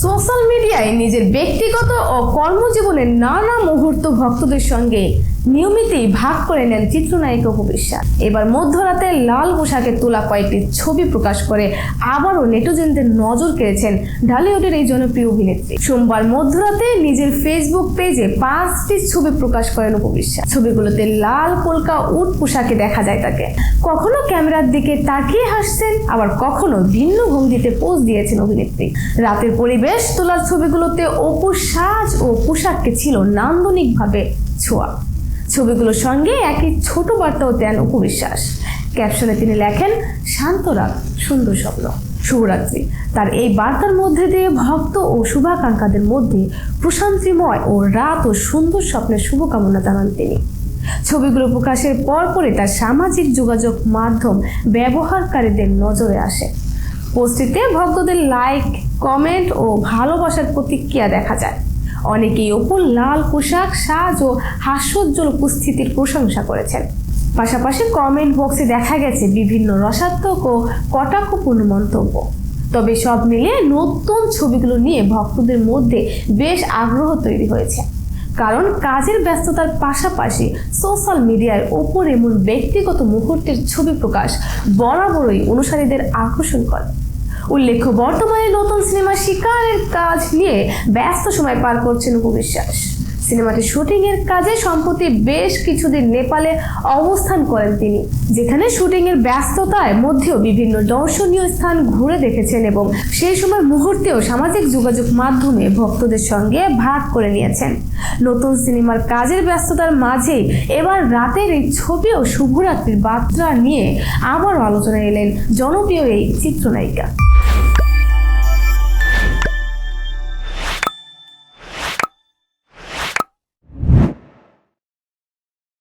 Social মিডিয়ায় নিজের ব্যক্তিগত ও কর্মজীবনের নানা মুহূর্ত ভক্তদের সঙ্গে নিয়মিতই ভাগ করে নেন চিত্রনায়িকা অপু বিশ্বাস। এবার মধ্যরাতে লাল পোশাকে তোলা কয়েকটি ছবি প্রকাশ করে আবারও নেটিজেনদের নজর কেড়েছেন ঢালিউডের এই জনপ্রিয় অভিনেত্রী। সোমবার মধ্যরাতে নিজের ফেসবুক পেজে 5টি ছবি প্রকাশ করেন অপু বিশ্বাস। ছবিগুলোতে লাল পোলকা উট পোশাকে দেখা যায় তাকে। কখনো ক্যামেরার দিকে তাকিয়ে হাসছেন, আবার কখনো ভিন্ন ভঙ্গিতে পোজ দিয়েছেন অভিনেত্রী। রাতের পরিবেশ তোলার ছবিগুলোতে অপুর সাজ ও পোশাককে ছিল নান্দনিকভাবে ছোঁয়া। ছবিগুলোর সঙ্গে একই ছোট বার্তাও দেন অপু বিশ্বাস। ক্যাপশনে তিনি লেখেন, শান্ত রাত, সুন্দর স্বপ্ন, শুভরাত্রি। তার এই বার্তার মধ্যে দিয়ে ভক্ত ও শুভাকাঙ্ক্ষাদের মধ্যে প্রশান্তিময় ও রাত ও সুন্দর স্বপ্নের শুভকামনা জানান তিনি। ছবিগুলো প্রকাশের পরপরই তার সামাজিক যোগাযোগ মাধ্যম ব্যবহারকারীদের নজরে আসে। পোস্টটিতে ভক্তদের লাইক, কমেন্ট ও ভালোবাসার প্রতিক্রিয়া দেখা যায়। অনেকেই অপুর লাল পোশাক, সাজ ও হাস্যোজ্জ্বল উপস্থিতির প্রশংসা করেছেন। পাশাপাশি কমেন্ট বক্সে দেখা গেছে বিভিন্ন রসাত্মক ও কটাক্ষপূর্ণ মন্তব্য। তবে সব মিলিয়ে নতুন ছবিগুলো নিয়ে ভক্তদের মধ্যে বেশ আগ্রহ তৈরি হয়েছে, কারণ কাজের ব্যস্ততার পাশাপাশি সোশ্যাল মিডিয়ায় অপুর এমন ব্যক্তিগত মুহূর্তের ছবি প্রকাশ বরাবরই অনুসারীদের আকর্ষণ করে। উল্লেখ্য, বর্তমানে নতুন সিনেমা শিকারের কাজ নিয়ে ব্যস্ত সময় পার করছেন অপু বিশ্বাস। সিনেমাটি শুটিং এর কাজে সম্প্রতি বেশ কিছুদিন নেপালে অবস্থান করেন তিনি, যেখানে শুটিং এর ব্যস্ততার মধ্যেও বিভিন্ন দর্শনীয় স্থান ঘুরে দেখেছেন এবং সেই সময় মুহূর্তেও সামাজিক যোগাযোগ মাধ্যমে ভক্তদের সঙ্গে ভাগ করে নিয়েছেন। নতুন সিনেমার কাজের ব্যস্ততার মাঝেই এবার রাতের এই ছবি ও শুভরাত্রির বার্তা নিয়ে আবারও আলোচনায় এলেন জনপ্রিয় এই চিত্রনায়িকা।